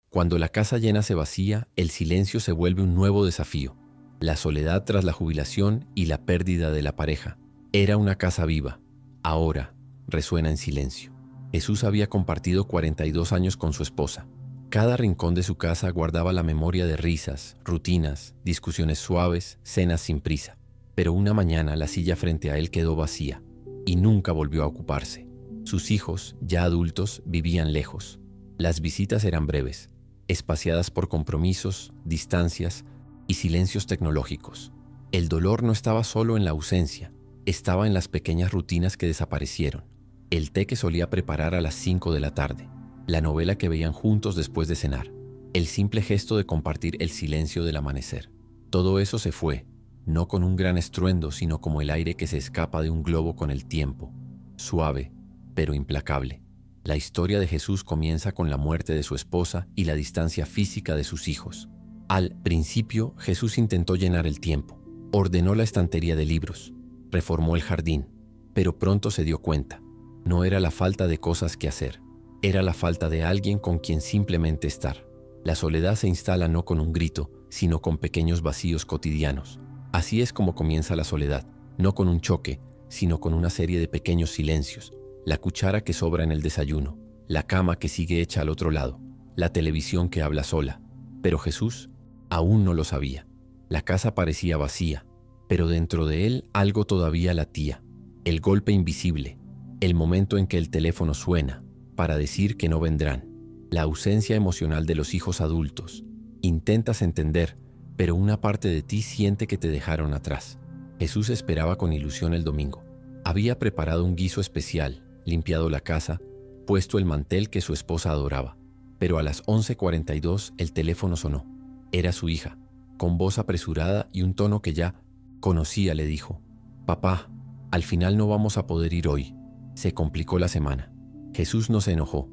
Cuando la casa llena se vacía, el silencio se vuelve un nuevo desafío. La soledad tras la jubilación y la pérdida de la pareja. Era una casa viva. Ahora resuena en silencio. Jesús había compartido 42 años con su esposa. Cada rincón de su casa guardaba la memoria de risas, rutinas, discusiones suaves, cenas sin prisa. Pero una mañana la silla frente a él quedó vacía y nunca volvió a ocuparse. Sus hijos, ya adultos, vivían lejos. Las visitas eran breves, espaciadas por compromisos, distancias y silencios tecnológicos. El dolor no estaba solo en la ausencia, estaba en las pequeñas rutinas que desaparecieron. El té que solía preparar a las 5 de la tarde, la novela que veían juntos después de cenar, el simple gesto de compartir el silencio del amanecer. Todo eso se fue, no con un gran estruendo, sino como el aire que se escapa de un globo con el tiempo, suave, pero implacable. La historia de Jesús comienza con la muerte de su esposa y la distancia física de sus hijos. Al principio, Jesús intentó llenar el tiempo, ordenó la estantería de libros, reformó el jardín, pero pronto se dio cuenta. No era la falta de cosas que hacer, era la falta de alguien con quien simplemente estar. La soledad se instala no con un grito, sino con pequeños vacíos cotidianos. Así es como comienza la soledad, no con un choque, sino con una serie de pequeños silencios. La cuchara que sobra en el desayuno, la cama que sigue hecha al otro lado, la televisión que habla sola. Pero Jesús aún no lo sabía. La casa parecía vacía, pero dentro de él algo todavía latía. El golpe invisible, el momento en que el teléfono suena para decir que no vendrán, la ausencia emocional de los hijos adultos. Intentas entender, pero una parte de ti siente que te dejaron atrás. Jesús esperaba con ilusión el domingo. Había preparado un guiso especial, limpiado la casa, puesto el mantel que su esposa adoraba. Pero a las 11:42 el teléfono sonó. Era su hija, con voz apresurada y un tono que ya conocía, le dijo: «Papá, al final no vamos a poder ir hoy. Se complicó la semana». Jesús no se enojó,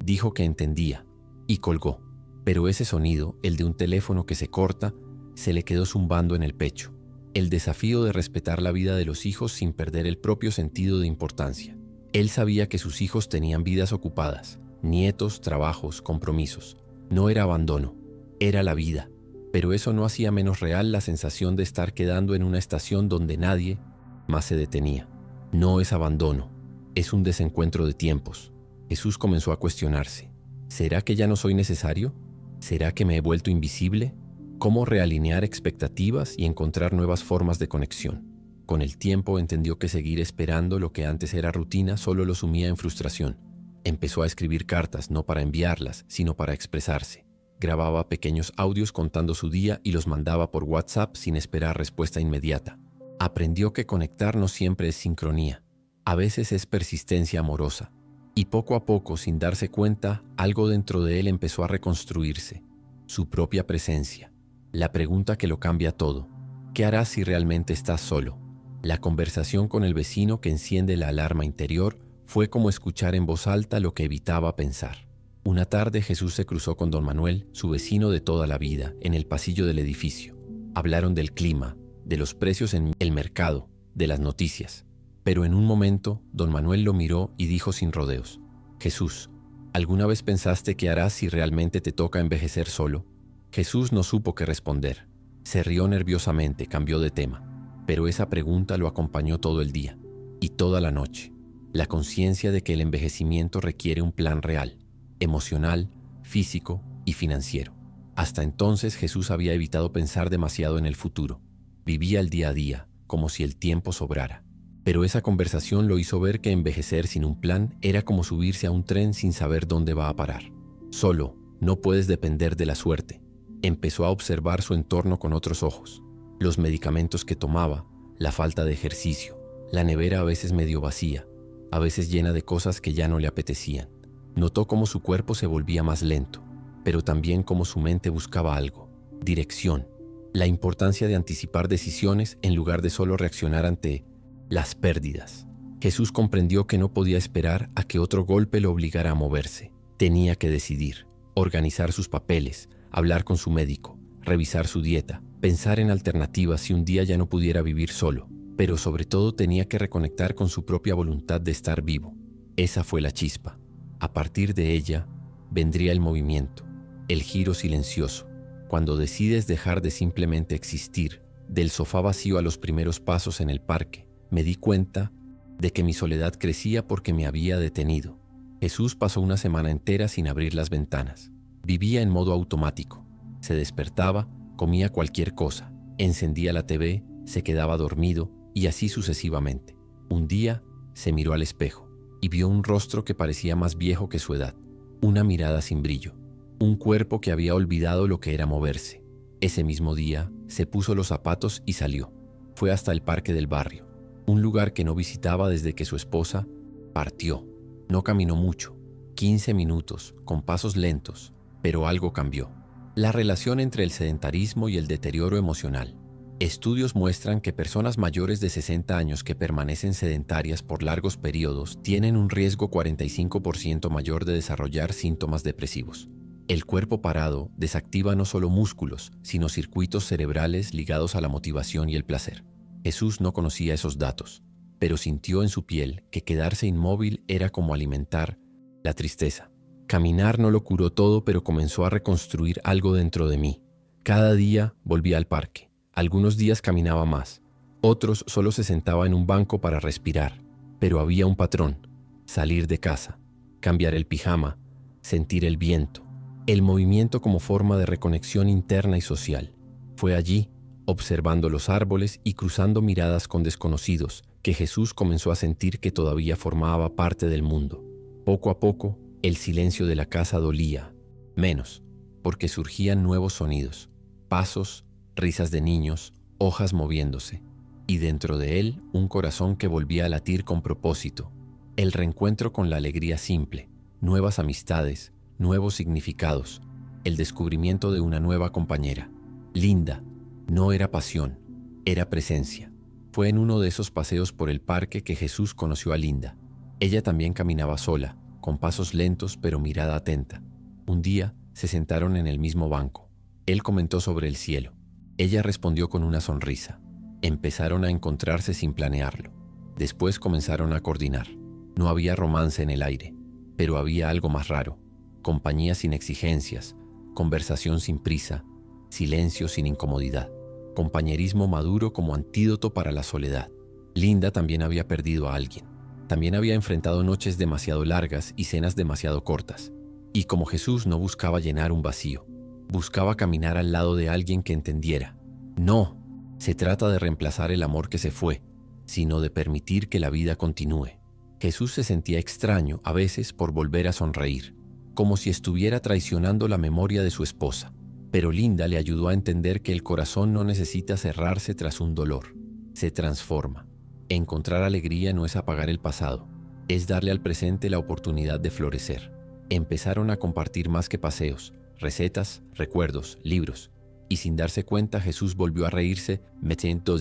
dijo que entendía y colgó. Pero ese sonido, el de un teléfono que se corta, se le quedó zumbando en el pecho. El desafío de respetar la vida de los hijos sin perder el propio sentido de importancia. Él sabía que sus hijos tenían vidas ocupadas, nietos, trabajos, compromisos. No era abandono, era la vida. Pero eso no hacía menos real la sensación de estar quedando en una estación donde nadie más se detenía. No es abandono, es un desencuentro de tiempos. Jesús comenzó a cuestionarse. ¿Será que ya no soy necesario? ¿Será que me he vuelto invisible? ¿Cómo realinear expectativas y encontrar nuevas formas de conexión? Con el tiempo entendió que seguir esperando lo que antes era rutina solo lo sumía en frustración. Empezó a escribir cartas, no para enviarlas, sino para expresarse. Grababa pequeños audios contando su día y los mandaba por WhatsApp sin esperar respuesta inmediata. Aprendió que conectar no siempre es sincronía. A veces es persistencia amorosa. Y poco a poco, sin darse cuenta, algo dentro de él empezó a reconstruirse. Su propia presencia. La pregunta que lo cambia todo. ¿Qué harás si realmente estás solo? La conversación con el vecino que enciende la alarma interior fue como escuchar en voz alta lo que evitaba pensar. Una tarde Jesús se cruzó con don Manuel, su vecino de toda la vida, en el pasillo del edificio. Hablaron del clima, de los precios en el mercado, de las noticias. Pero en un momento, don Manuel lo miró y dijo sin rodeos: «Jesús, ¿alguna vez pensaste qué harás si realmente te toca envejecer solo?» Jesús no supo qué responder. Se rió nerviosamente, cambió de tema. Pero esa pregunta lo acompañó todo el día y toda la noche. La conciencia de que el envejecimiento requiere un plan real, emocional, físico y financiero. Hasta entonces Jesús había evitado pensar demasiado en el futuro. Vivía el día a día, como si el tiempo sobrara. Pero esa conversación lo hizo ver que envejecer sin un plan era como subirse a un tren sin saber dónde va a parar. Solo, no puedes depender de la suerte. Empezó a observar su entorno con otros ojos. Los medicamentos que tomaba, la falta de ejercicio, la nevera a veces medio vacía, a veces llena de cosas que ya no le apetecían. Notó cómo su cuerpo se volvía más lento, pero también cómo su mente buscaba algo: dirección, la importancia de anticipar decisiones en lugar de solo reaccionar ante las pérdidas. Jesús comprendió que no podía esperar a que otro golpe lo obligara a moverse. Tenía que decidir, organizar sus papeles, hablar con su médico, revisar su dieta, pensar en alternativas si un día ya no pudiera vivir solo. Pero sobre todo tenía que reconectar con su propia voluntad de estar vivo. Esa fue la chispa. A partir de ella vendría el movimiento. el giro silencioso. Cuando decides dejar de simplemente existir, del sofá vacío a los primeros pasos en el parque, me di cuenta de que mi soledad crecía porque me había detenido. Jesús pasó una semana entera sin abrir las ventanas. Vivía en modo automático. Se despertaba, comía cualquier cosa, encendía la TV, se quedaba dormido y así sucesivamente. Un día se miró al espejo y vio un rostro que parecía más viejo que su edad, una mirada sin brillo, un cuerpo que había olvidado lo que era moverse. Ese mismo día se puso los zapatos y salió. Fue hasta el parque del barrio, un lugar que no visitaba desde que su esposa partió. No caminó mucho, 15 minutos, con pasos lentos, pero algo cambió. La relación entre el sedentarismo y el deterioro emocional. Estudios muestran que personas mayores de 60 años que permanecen sedentarias por largos periodos tienen un riesgo 45% mayor de desarrollar síntomas depresivos. El cuerpo parado desactiva no solo músculos, sino circuitos cerebrales ligados a la motivación y el placer. Jesús no conocía esos datos, pero sintió en su piel que quedarse inmóvil era como alimentar la tristeza. Caminar no lo curó todo, pero comenzó a reconstruir algo dentro de mí. Cada día volvía al parque. Algunos días caminaba más, otros solo se sentaba en un banco para respirar, pero había un patrón: salir de casa, cambiar el pijama, sentir el viento, el movimiento como forma de reconexión interna y social. Fue allí, observando los árboles y cruzando miradas con desconocidos, que Jesús comenzó a sentir que todavía formaba parte del mundo. Poco a poco, el silencio de la casa dolía menos, porque surgían nuevos sonidos, pasos, risas de niños, hojas moviéndose, y dentro de él un corazón que volvía a latir con propósito. El reencuentro con la alegría simple, nuevas amistades, nuevos significados, el descubrimiento de una nueva compañera. Linda, no era pasión, era presencia. Fue en uno de esos paseos por el parque que Jesús conoció a Linda. Ella también caminaba sola, con pasos lentos pero mirada atenta. Un día se sentaron en el mismo banco. Él comentó sobre el cielo. Ella respondió con una sonrisa. Empezaron a encontrarse sin planearlo. Después comenzaron a coordinar. No había romance en el aire, pero había algo más raro. Compañía sin exigencias, conversación sin prisa, silencio sin incomodidad, compañerismo maduro como antídoto para la soledad. Linda también había perdido a alguien. También había enfrentado noches demasiado largas y cenas demasiado cortas. Y como Jesús no buscaba llenar un vacío, buscaba caminar al lado de alguien que entendiera. No se trata de reemplazar el amor que se fue, sino de permitir que la vida continúe. Jesús se sentía extraño a veces por volver a sonreír, como si estuviera traicionando la memoria de su esposa. Pero Linda le ayudó a entender que el corazón no necesita cerrarse tras un dolor. Se transforma. Encontrar alegría no es apagar el pasado, es darle al presente la oportunidad de florecer. Empezaron a compartir más que paseos, recetas, recuerdos, libros. Y sin darse cuenta, Jesús volvió a reírse metiendo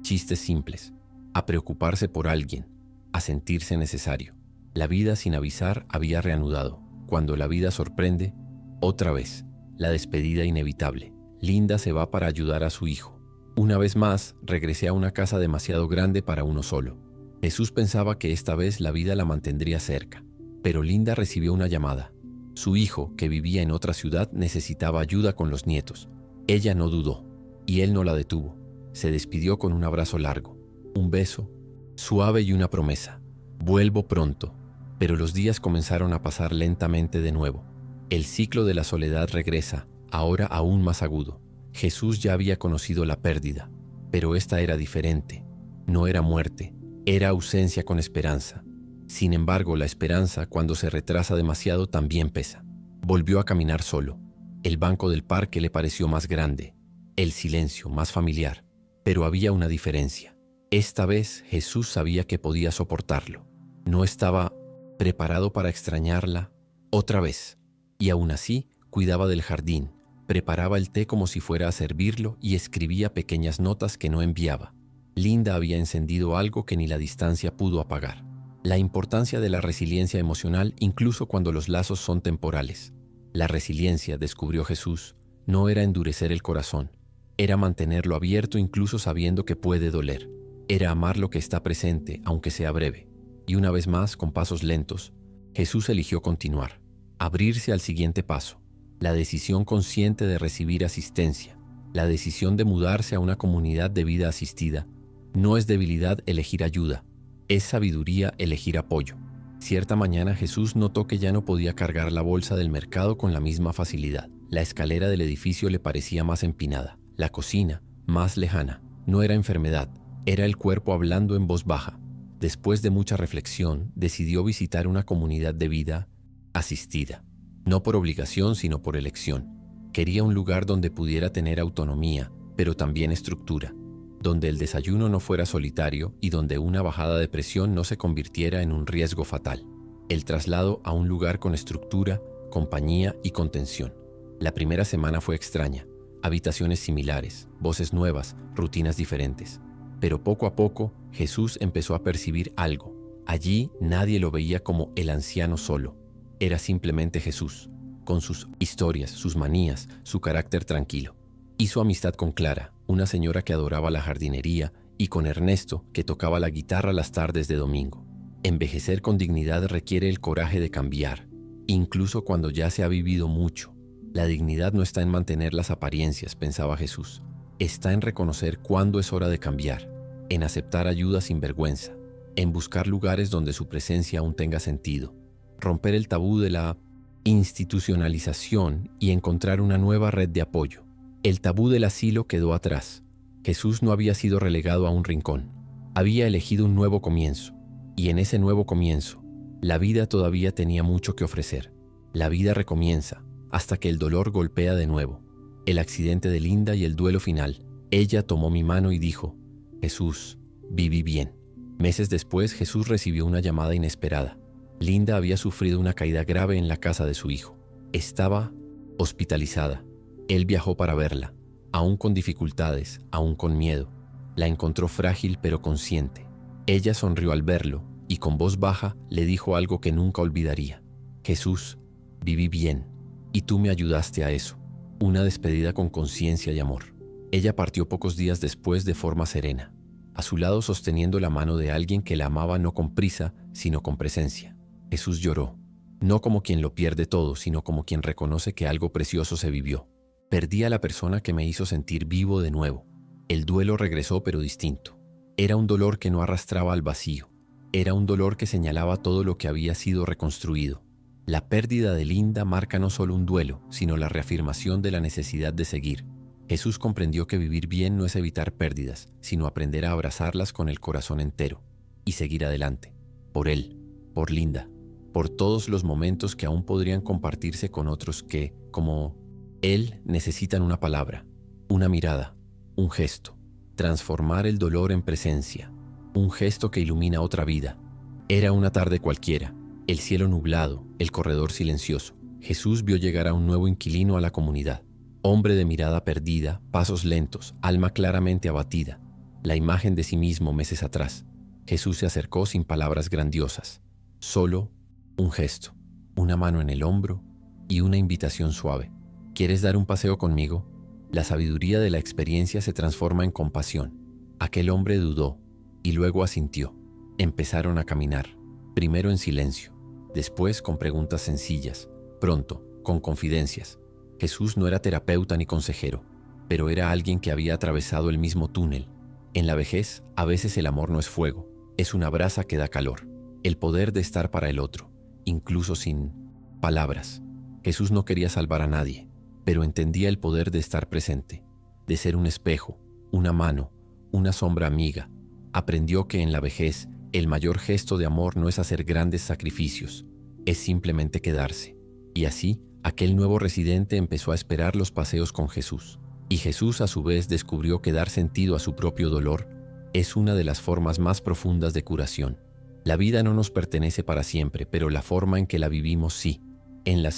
chistes simples, a preocuparse por alguien, a sentirse necesario. La vida sin avisar había reanudado. Cuando la vida sorprende, otra vez, la despedida inevitable. Linda se va para ayudar a su hijo. Una vez más, regresé a una casa demasiado grande para uno solo. Jesús pensaba que esta vez la vida la mantendría cerca, pero Linda recibió una llamada. Su hijo, que vivía en otra ciudad, necesitaba ayuda con los nietos. Ella no dudó, y él no la detuvo. Se despidió con un abrazo largo, un beso suave y una promesa: vuelvo pronto. Pero los días comenzaron a pasar lentamente de nuevo. El ciclo de la soledad regresa, ahora aún más agudo. Jesús ya había conocido la pérdida, pero esta era diferente. No era muerte, era ausencia con esperanza. Sin embargo, la esperanza, cuando se retrasa demasiado, también pesa. Volvió a caminar solo. El banco del parque le pareció más grande, el silencio más familiar, pero había una diferencia. Esta vez Jesús sabía que podía soportarlo. No estaba preparado para extrañarla otra vez, y aún así cuidaba del jardín, preparaba el té como si fuera a servirlo y escribía pequeñas notas que no enviaba. Linda había encendido algo que ni la distancia pudo apagar: la importancia de la resiliencia emocional incluso cuando los lazos son temporales. La resiliencia, descubrió Jesús, no era endurecer el corazón, era mantenerlo abierto incluso sabiendo que puede doler. Era amar lo que está presente, aunque sea breve. Y una vez más, con pasos lentos, Jesús eligió continuar, abrirse al siguiente paso. la decisión consciente de recibir asistencia, la decisión de mudarse a una comunidad de vida asistida. No es debilidad elegir ayuda, es sabiduría elegir apoyo. Cierta mañana Jesús notó que ya no podía cargar la bolsa del mercado con la misma facilidad. La escalera del edificio le parecía más empinada, la cocina más lejana. No era enfermedad, era el cuerpo hablando en voz baja. Después de mucha reflexión, decidió visitar una comunidad de vida asistida. No por obligación, sino por elección. Quería un lugar donde pudiera tener autonomía, pero también estructura, donde el desayuno no fuera solitario y donde una bajada de presión no se convirtiera en un riesgo fatal. El traslado a un lugar con estructura, compañía y contención. La primera semana fue extraña. Habitaciones similares, voces nuevas, rutinas diferentes. Pero poco a poco, Jesús empezó a percibir algo. Allí nadie lo veía como el anciano solo. Era simplemente Jesús, con sus historias, sus manías, su carácter tranquilo. Hizo amistad con Clara, una señora que adoraba la jardinería, y con Ernesto, que tocaba la guitarra las tardes de domingo. Envejecer con dignidad requiere el coraje de cambiar, incluso cuando ya se ha vivido mucho. La dignidad no está en mantener las apariencias, pensaba Jesús. Está en reconocer cuándo es hora de cambiar, en aceptar ayuda sin vergüenza, en buscar lugares donde su presencia aún tenga sentido, romper el tabú de la institucionalización y encontrar una nueva red de apoyo. El tabú del asilo quedó atrás. Jesús no había sido relegado a un rincón. Había elegido un nuevo comienzo. Y en ese nuevo comienzo, la vida todavía tenía mucho que ofrecer. La vida recomienza, hasta que el dolor golpea de nuevo. El accidente de Linda y el duelo final. Ella tomó mi mano y dijo: Jesús, viví bien. Meses después, Jesús recibió una llamada inesperada. Linda había sufrido una caída grave en la casa de su hijo. Estaba hospitalizada. Él viajó para verla, aún con dificultades, aún con miedo. La encontró frágil pero consciente. Ella sonrió al verlo y con voz baja le dijo algo que nunca olvidaría. Jesús, viví bien y tú me ayudaste a eso. Una despedida con conciencia y amor. Ella partió pocos días después de forma serena, a su lado sosteniendo la mano de alguien que la amaba no con prisa, sino con presencia. Jesús lloró, no como quien lo pierde todo, sino como quien reconoce que algo precioso se vivió. Perdí a la persona que me hizo sentir vivo de nuevo. El duelo regresó pero distinto. Era un dolor que no arrastraba al vacío. Era un dolor que señalaba todo lo que había sido reconstruido. La pérdida de Linda marca no solo un duelo, sino la reafirmación de la necesidad de seguir. Jesús comprendió que vivir bien no es evitar pérdidas, sino aprender a abrazarlas con el corazón entero y seguir adelante. Por él, por Linda, por todos los momentos que aún podrían compartirse con otros que, como él, necesitan una palabra, una mirada, un gesto. Transformar el dolor en presencia, un gesto que ilumina otra vida. Era una tarde cualquiera, el cielo nublado, el corredor silencioso. Jesús vio llegar a un nuevo inquilino a la comunidad. Hombre de mirada perdida, pasos lentos, alma claramente abatida. La imagen de sí mismo meses atrás. Jesús se acercó sin palabras grandiosas. Solo un gesto, una mano en el hombro y una invitación suave. ¿Quieres dar un paseo conmigo? La sabiduría de la experiencia se transforma en compasión. Aquel hombre dudó y luego asintió. Empezaron a caminar, primero en silencio, después con preguntas sencillas, pronto con confidencias. Jesús no era terapeuta ni consejero, pero era alguien que había atravesado el mismo túnel. En la vejez, a veces el amor no es fuego, es una brasa que da calor, el poder de estar para el otro, incluso sin palabras. Jesús no quería salvar a nadie, pero entendía el poder de estar presente, de ser un espejo, una mano, una sombra amiga. Aprendió que en la vejez el mayor gesto de amor no es hacer grandes sacrificios, es simplemente quedarse. Y así, aquel nuevo residente empezó a esperar los paseos con Jesús. Y Jesús a su vez descubrió que dar sentido a su propio dolor es una de las formas más profundas de curación. La vida no nos pertenece para siempre, pero la forma en que la vivimos sí. En la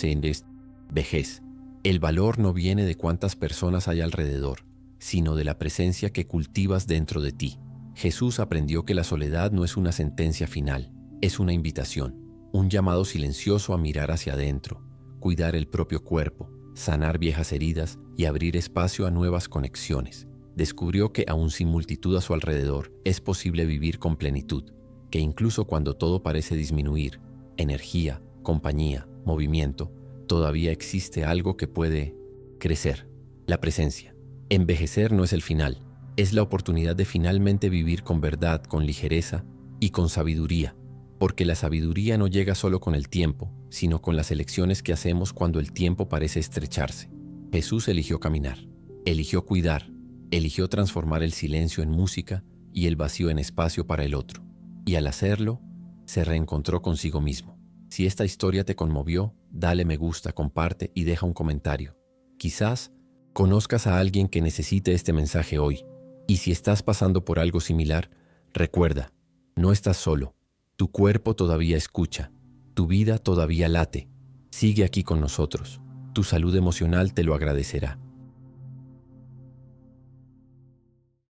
vejez, el valor no viene de cuántas personas hay alrededor, sino de la presencia que cultivas dentro de ti. Jesús aprendió que la soledad no es una sentencia final, es una invitación, un llamado silencioso a mirar hacia adentro, cuidar el propio cuerpo, sanar viejas heridas y abrir espacio a nuevas conexiones. Descubrió que aún sin multitud a su alrededor, es posible vivir con plenitud, que incluso cuando todo parece disminuir, energía, compañía, movimiento, todavía existe algo que puede crecer, la presencia. Envejecer no es el final, es la oportunidad de finalmente vivir con verdad, con ligereza y con sabiduría, porque la sabiduría no llega solo con el tiempo, sino con las elecciones que hacemos cuando el tiempo parece estrecharse. Jesús eligió caminar, eligió cuidar, eligió transformar el silencio en música y el vacío en espacio para el otro. Y al hacerlo, se reencontró consigo mismo. Si esta historia te conmovió, dale me gusta, comparte y deja un comentario. Quizás conozcas a alguien que necesite este mensaje hoy. Y si estás pasando por algo similar, recuerda, no estás solo. Tu cuerpo todavía escucha, tu vida todavía late. Sigue aquí con nosotros. Tu salud emocional te lo agradecerá.